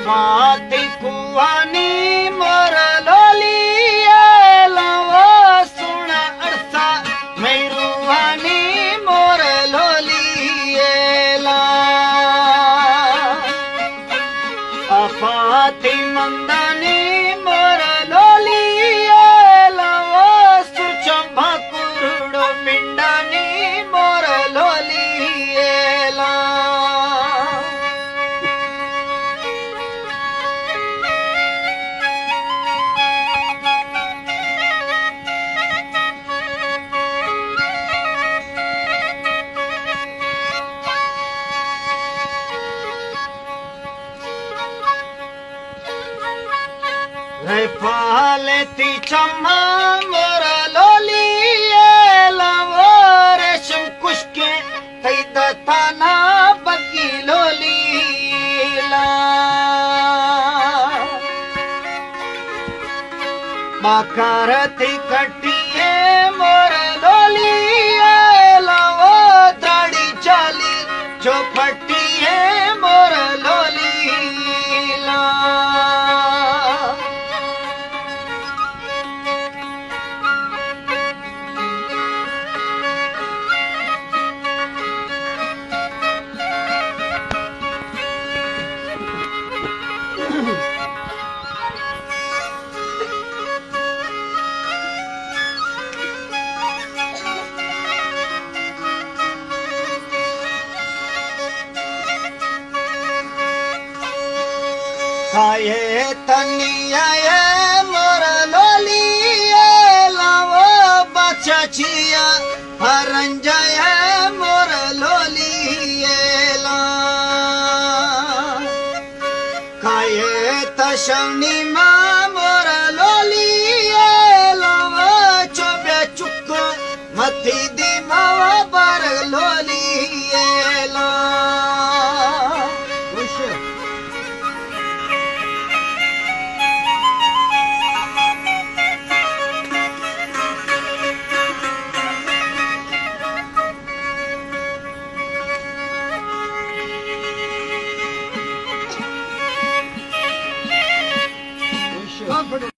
अफाती कुवानी मोर lolly लावो सुण अड़सा मैरुवानी मोर lolly ला अफाती मंदानी मोर lolly लावो सुचंभा कुरुडो पिंडानी मोर लोली ला पालती चम्मा मोर लोली लावो रेशम कुशके कई दताना बगी लोली ला बाकारती कटिए मोर लोली लावो दाढ़ी चाली चौपटी है मोर लोली ला खाए तनिया मोर लोली लावो बच्चा छिया हरंजा